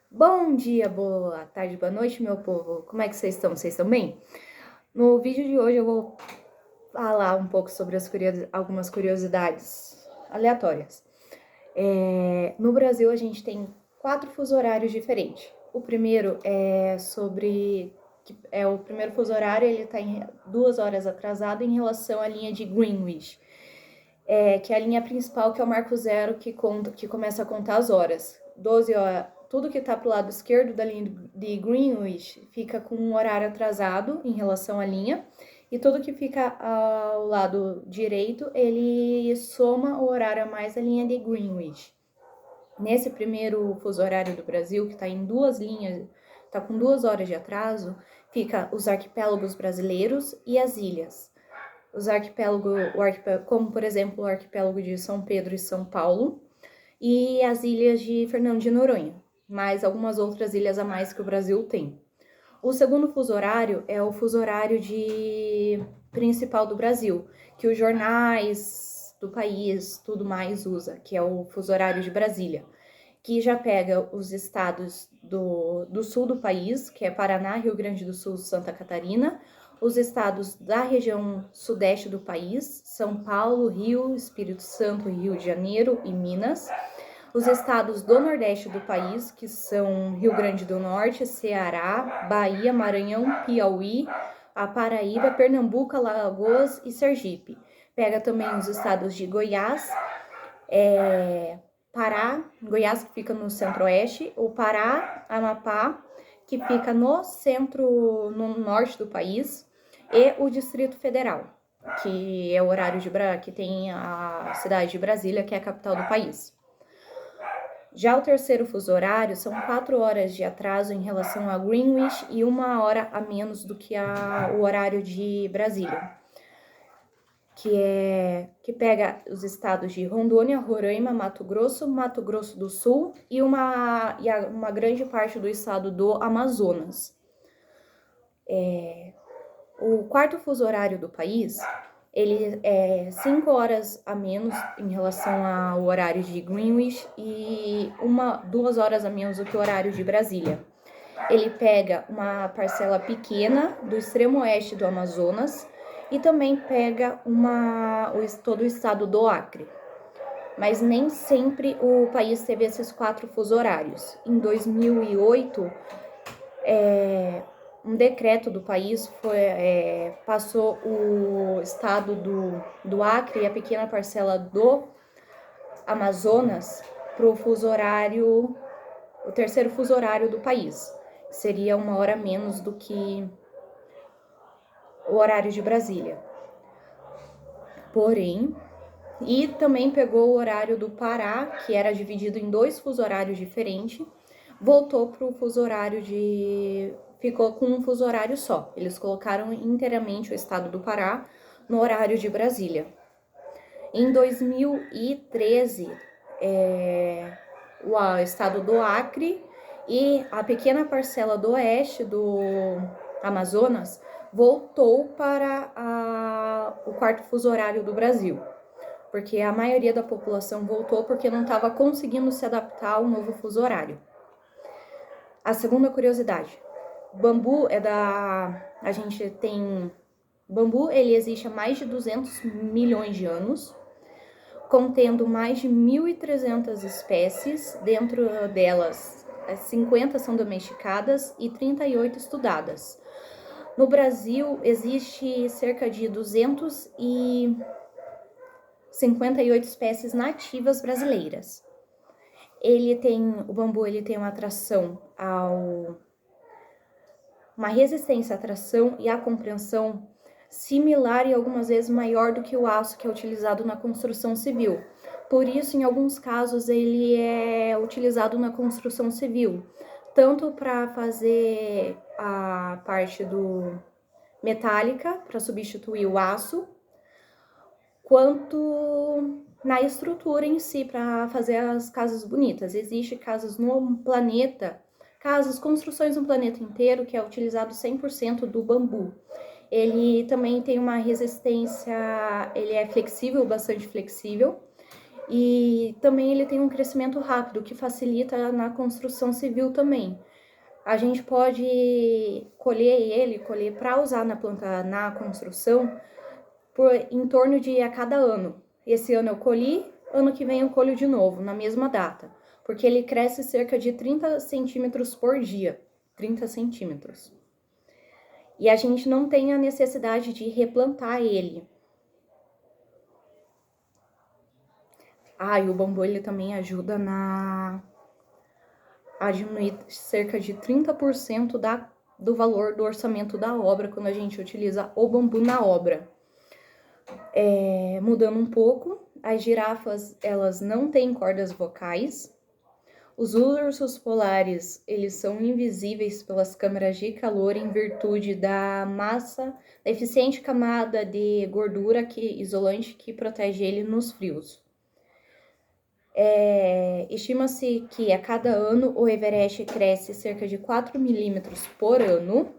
Bom dia, boa tarde, boa noite, meu povo. Como é que vocês estão? Vocês estão bem? No vídeo de hoje eu vou falar um pouco sobre algumas curiosidades aleatórias. No Brasil a gente tem 4 fuso horários diferentes. O primeiro é sobre... o primeiro fuso horário, ele está em 2 horas atrasado em relação à linha de Greenwich. Que é a linha principal, que é o marco zero, que começa a contar as horas. 12 horas, tudo que está para o lado esquerdo da linha de Greenwich fica com um horário atrasado em relação à linha, e tudo que fica ao lado direito, ele soma o horário a mais a linha de Greenwich. Nesse primeiro fuso horário do Brasil, que está em 2 linhas, está com 2 horas de atraso, fica os arquipélagos brasileiros e as ilhas. Os arquipélagos, como por exemplo o arquipélago de São Pedro e São Paulo, e as ilhas de Fernando de Noronha, mais algumas outras ilhas a mais que o Brasil tem. O segundo fuso horário é o fuso horário principal do Brasil, que os jornais do país, tudo mais usa, que é o fuso horário de Brasília, que já pega os estados do sul do país, que é Paraná, Rio Grande do Sul, Santa Catarina, os estados da região sudeste do país, São Paulo, Rio, Espírito Santo, Rio de Janeiro e Minas, os estados do nordeste do país, que são Rio Grande do Norte, Ceará, Bahia, Maranhão, Piauí, a Paraíba, Pernambuco, Alagoas e Sergipe. Pega também os estados de Goiás, Pará, Goiás, que fica no centro-oeste, o Pará, Amapá, que fica no centro, no norte do país, e o Distrito Federal, que é o horário que tem a cidade de Brasília, que é a capital do país. Já o terceiro fuso horário são 4 horas de atraso em relação a Greenwich e 1 hora a menos do que o horário de Brasília, que pega os estados de Rondônia, Roraima, Mato Grosso do Sul e uma grande parte do estado do Amazonas. O quarto fuso horário do país, ele é 5 horas a menos em relação ao horário de Greenwich e 2 horas a menos do que o horário de Brasília. Ele pega uma parcela pequena do extremo oeste do Amazonas e também pega todo o estado do Acre. Mas nem sempre o país teve esses 4 fuso horários. Em 2008, um decreto do país passou o estado do Acre e a pequena parcela do Amazonas para o terceiro fuso horário do país. Seria 1 hora menos do que o horário de Brasília. Porém, e também pegou o horário do Pará, que era dividido em 2 fuso horários diferentes, voltou para o fuso horário ficou com um fuso horário só. Eles colocaram inteiramente o estado do Pará no horário de Brasília. Em 2013, o estado do Acre e a pequena parcela do oeste do Amazonas voltou para o quarto fuso horário do Brasil, porque a maioria da população voltou porque não estava conseguindo se adaptar ao novo fuso horário. A segunda curiosidade, bambu a gente tem... Bambu, ele existe há mais de 200 milhões de anos, contendo mais de 1.300 espécies, dentro delas 50 são domesticadas e 38 estudadas. No Brasil, existe cerca de 258 espécies nativas brasileiras. O bambu tem uma uma resistência à tração e à compreensão similar e algumas vezes maior do que o aço que é utilizado na construção civil. Por isso, em alguns casos, ele é utilizado na construção civil, tanto para fazer a parte metálica, para substituir o aço, quanto na estrutura em si, para fazer as casas bonitas. Existem casas no planeta, construções no planeta inteiro, que é utilizado 100% do bambu. Ele também tem uma resistência, ele é flexível, bastante flexível, E também ele tem um crescimento rápido, que facilita na construção civil também. A gente pode colher para usar na planta, na construção, em torno de a cada ano. Esse ano eu colhi, ano que vem eu colho de novo, na mesma data. Porque ele cresce cerca de 30 centímetros por dia. 30 centímetros. E a gente não tem a necessidade de replantar ele. E o bambu ele também ajuda a diminuir cerca de 30% do valor do orçamento da obra quando a gente utiliza o bambu na obra. Mudando um pouco, as girafas elas não têm cordas vocais. Os ursos polares eles são invisíveis pelas câmeras de calor em virtude da eficiente camada de gordura isolante que protege ele nos frios. Estima-se que a cada ano o Everest cresce cerca de 4 milímetros por ano.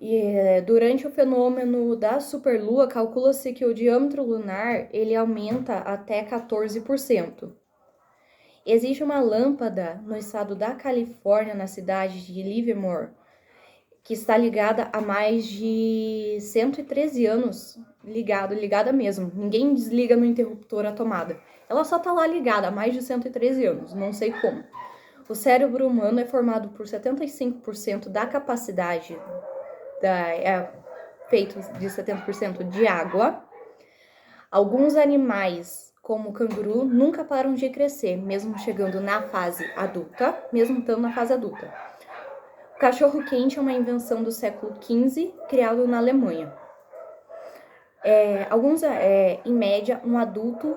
E durante o fenômeno da superlua, calcula-se que o diâmetro lunar ele aumenta até 14%. Existe uma lâmpada no estado da Califórnia, na cidade de Livermore, que está ligada há mais de 113 anos, ligada mesmo. Ninguém desliga no interruptor a tomada. Ela só está lá ligada há mais de 113 anos, não sei como. O cérebro humano é formado por 75% da capacidade, feito de 70% de água. Alguns animais, como o canguru, nunca param de crescer, mesmo chegando na fase adulta, mesmo estando na fase adulta. O cachorro-quente é uma invenção do século XV, criado na Alemanha. Em média, um adulto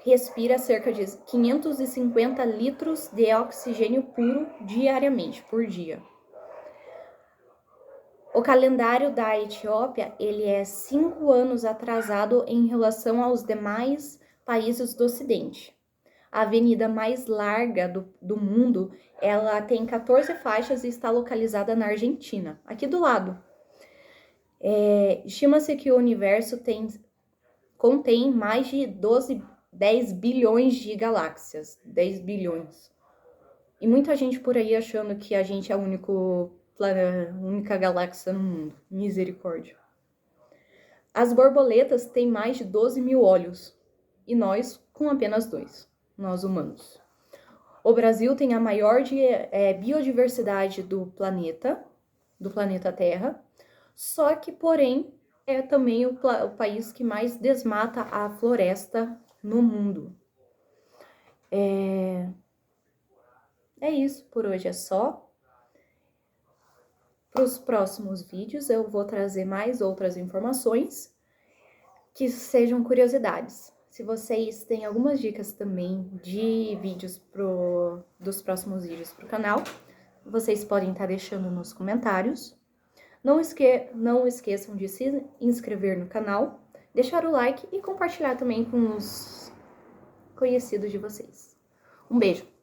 respira cerca de 550 litros de oxigênio puro diariamente, por dia. O calendário da Etiópia ele é 5 anos atrasado em relação aos demais países do Ocidente. A avenida mais larga do mundo, ela tem 14 faixas e está localizada na Argentina, aqui do lado. Estima-se que o universo contém mais de 10 bilhões de galáxias. 10 bilhões. E muita gente por aí achando que a gente é a única galáxia no mundo. Misericórdia. As borboletas têm mais de 12 mil olhos. E nós com apenas 2. Nós humanos. O Brasil tem a maior biodiversidade do planeta Terra. Só que, porém, é também o país que mais desmata a floresta no mundo. É isso, por hoje é só. Para os próximos vídeos eu vou trazer mais outras informações que sejam curiosidades. Se vocês têm algumas dicas também de vídeos dos próximos vídeos para o canal, vocês podem estar deixando nos comentários. Não esqueçam de se inscrever no canal, deixar o like e compartilhar também com os conhecidos de vocês. Um beijo!